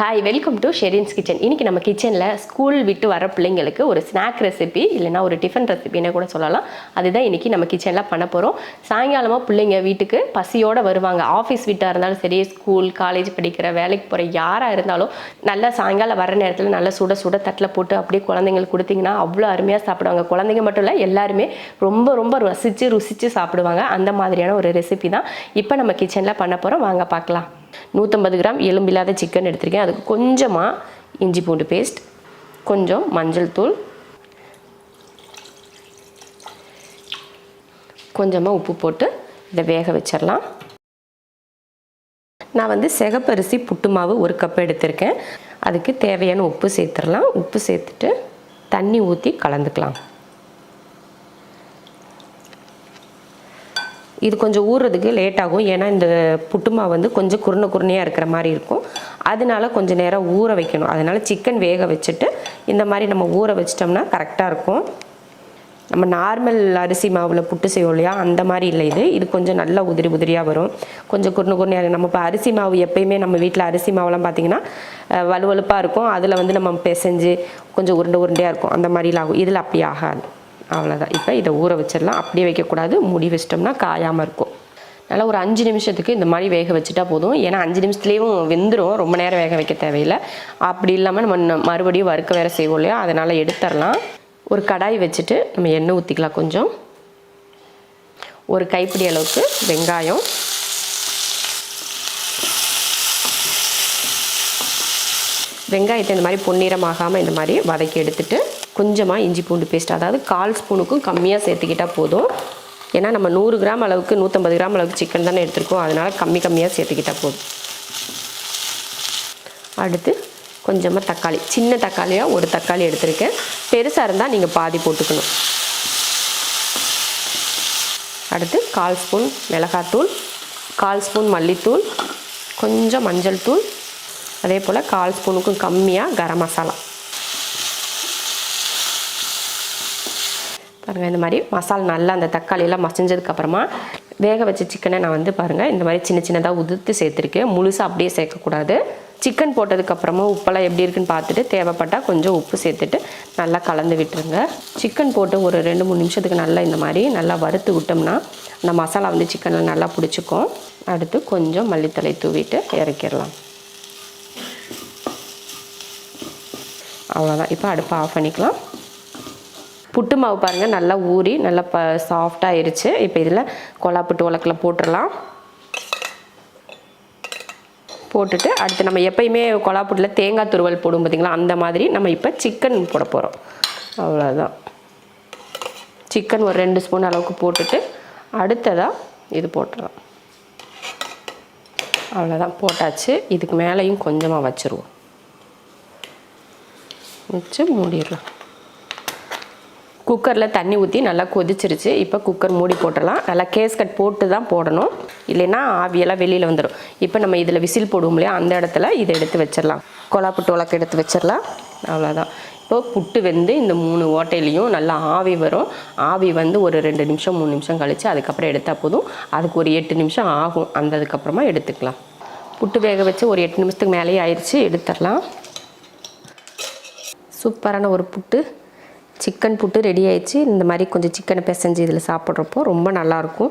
Hi, welcome to Sherin's kitchen. இன்றைக்கி நம்ம கிச்சனில் ஸ்கூல் விட்டு வர பிள்ளைங்களுக்கு ஒரு ஸ்நாக் ரெசிபி இல்லைனா ஒரு டிஃபன் ரெசிபின்னு கூட சொல்லலாம். அதுதான் இன்றைக்கி நம்ம கிச்சனில் பண்ண போகிறோம். சாயங்காலமாக பிள்ளைங்க வீட்டுக்கு பசியோடு வருவாங்க. ஆஃபீஸ் வீட்டாக இருந்தாலும் சரி, ஸ்கூல் காலேஜ் படிக்கிற வேலைக்கு போகிற யாராக இருந்தாலும் நல்லா சாயங்காலம் வர நேரத்தில் நல்லா சுட சுட தட்டில் போட்டு அப்படியே குழந்தைங்களுக்கு கொடுத்திங்கன்னா அவ்வளோ அருமையாக சாப்பிடுவாங்க. குழந்தைங்க மட்டும் இல்லை, எல்லாருமே ரொம்ப ரொம்ப ருசித்து சாப்பிடுவாங்க. அந்த மாதிரியான ஒரு ரெசிபி தான் இப்போ நம்ம கிச்சனில் பண்ண போகிறோம். வாங்க பார்க்கலாம். 150 கிராம் எலும்பில்லாத சிக்கன் எடுத்திருக்கேன். அதுக்கு கொஞ்சமாக இஞ்சி பூண்டு பேஸ்ட், கொஞ்சம் மஞ்சள் தூள், கொஞ்சமாக உப்பு போட்டு இதை வேக வச்சிடலாம். நான் சிகப்பரிசி புட்டு மாவு 1 கப் எடுத்திருக்கேன். அதுக்கு தேவையான உப்பு சேர்த்துடலாம். உப்பு சேர்த்துட்டு தண்ணி ஊற்றி கலந்துக்கலாம். இது கொஞ்சம் ஊறுறதுக்கு லேட் ஆகும். ஏன்னா இந்த புட்டு மாவு கொஞ்சம் குருணையாக இருக்கிற மாதிரி இருக்கும். அதனால கொஞ்சம் நேரம் ஊற வைக்கணும். அதனால் சிக்கன் வேக வச்சுட்டு இந்த மாதிரி நம்ம ஊற வச்சிட்டோம்னா கரெக்டாக இருக்கும். நம்ம நார்மல் அரிசி மாவில் புட்டு செய்வோம் இல்லையா, அந்த மாதிரி இல்லை. இது கொஞ்சம் நல்லா உதிரியாக வரும். கொஞ்சம் குருணையாக. நம்ம இப்போ அரிசி மாவு எப்பயுமே நம்ம வீட்டில் அரிசி மாவுலாம் பார்த்திங்கன்னா வலுவலுப்பாக இருக்கும். அதில் நம்ம பிசைஞ்சு கொஞ்சம் உருண்டையாக இருக்கும். அந்த மாதிரிலாம் ஆகும். இதில் அப்படி ஆகாது. அவ்வளோதான். இப்போ இதை ஊற வச்சிடலாம். அப்படியே வைக்கக்கூடாது. மூடி வச்சிட்டோம்னா காயாமல் இருக்கும். நல்லா ஒரு 5 நிமிஷத்துக்கு இந்த மாதிரி வேக வச்சுட்டா போதும். ஏன்னா 5 நிமிஷத்துலேயும் வெந்துடும். ரொம்ப நேரம் வேக வைக்க தேவையில்லை. அப்படி இல்லாமல் நம்ம மறுபடியும் வறுக்க வேறு செய்வோம் இல்லையா, அதனால் எடுத்துடலாம். ஒரு கடாய் வச்சுட்டு நம்ம எண்ணெய் ஊற்றிக்கலாம். கொஞ்சம் ஒரு கைப்பிடி அளவுக்கு வெங்காயம், வெங்காயத்தை இந்த மாதிரி பொன்னிறமாகாமல் இந்த மாதிரி வதக்கி எடுத்துட்டு கொஞ்சமாக இஞ்சி பூண்டு பேஸ்ட், அதாவது 1/4 ஸ்பூனுக்கும் கம்மியாக சேர்த்துக்கிட்டால் போதும். ஏன்னா நம்ம 100 கிராம் அளவுக்கு 150 கிராம் அளவுக்கு சிக்கன் தானே எடுத்துருக்கோம். அதனால் கம்மியாக சேர்த்துக்கிட்டால் போதும். அடுத்து கொஞ்சமாக தக்காளி, சின்ன தக்காளியாக ஒரு தக்காளி எடுத்திருக்கேன். பெருசாக இருந்தால் நீங்கள் பாதி போட்டுக்கணும். அடுத்து 1/4 ஸ்பூன் மிளகாத்தூள், 1/4 ஸ்பூன் மல்லித்தூள், கொஞ்சம் மஞ்சள் தூள், அதே போல் 1/4 ஸ்பூனுக்கும் கம்மியாக கரம் மசாலா. பாருங்கள், இந்த மாதிரி மசாலா நல்லா அந்த தக்காளியெல்லாம் மசிஞ்சதுக்கப்புறமா வேக வச்ச சிக்கனை நான் பாருங்கள் இந்த மாதிரி சின்னதாக உதுத்து சேர்த்துருக்கேன். முழுசாக அப்படியே சேர்க்கக்கூடாது. சிக்கன் போட்டதுக்கப்புறமா உப்பெல்லாம் எப்படி இருக்குன்னு பார்த்துட்டு தேவைப்பட்டால் கொஞ்சம் உப்பு சேர்த்துட்டு நல்லா கலந்து விட்டுருங்க. சிக்கன் போட்டு ஒரு 2-3 நிமிஷத்துக்கு நல்லா இந்த மாதிரி நல்லா வறுத்து விட்டோம்னா அந்த மசாலா சிக்கனில் நல்லா பிடிச்சிக்கும். அடுத்து கொஞ்சம் மல்லித்தழை தூவிட்டு இறக்கிடலாம். அவ்வளோதான். இப்போ அடுப்பை ஆஃப் பண்ணிக்கலாம். புட்டு மாவு பாருங்கள் நல்லா ஊறி நல்லா சாஃப்டாக ஆயிடுச்சு. இப்போ இதில் கொலாப்புட்டு உலக்கில் போட்டுடலாம். போட்டுட்டு அடுத்து நம்ம எப்பயுமே கொலாப்புட்டில் தேங்காய் துருவல் போடும் பார்த்திங்களா, அந்த மாதிரி நம்ம இப்போ சிக்கன் போட போகிறோம். அவ்வளோதான். சிக்கன் ஒரு 2 ஸ்பூன் அளவுக்கு போட்டுட்டு அடுத்ததாக இது போட்டுடலாம். அவ்வளோதான், போட்டாச்சு. இதுக்கு மேலேயும் கொஞ்சமாக வச்சுருவோம். வச்சு மூடிடலாம். குக்கரில் தண்ணி ஊற்றி நல்லா கொதிச்சிருச்சு. இப்போ குக்கர் மூடி போட்டுடலாம். நல்லா கேஸ்கட் போட்டு தான் போடணும், இல்லைன்னா ஆவியெல்லாம் வெளியில் வந்துடும். இப்போ நம்ம இதில் விசில் போடுவோம் இல்லையா, அந்த இடத்துல இதை எடுத்து வச்சிடலாம். கொலாப்புட்டு உலக்கு எடுத்து வச்சிடலாம். அவ்வளோதான். இப்போது புட்டு இந்த 3 ஓட்டையிலையும் நல்லா ஆவி வரும். ஆவி ஒரு 2 நிமிஷம் 3 நிமிஷம் கழித்து அதுக்கப்புறம் எடுத்தால் போதும். அதுக்கு ஒரு 8 நிமிஷம் ஆகும். அதுக்கப்புறமா எடுத்துக்கலாம். புட்டு வேக வச்சு ஒரு 8 நிமிஷத்துக்கு மேலேயே ஆயிடுச்சு. எடுத்துடலாம். சூப்பரான ஒரு புட்டு, சிக்கன் புட்டு ரெடி ஆயிடுச்சு. இந்த மாதிரி கொஞ்சம் சிக்கனை பிசைஞ்சு இதில் சாப்பிட்றப்போ ரொம்ப நல்லாயிருக்கும்.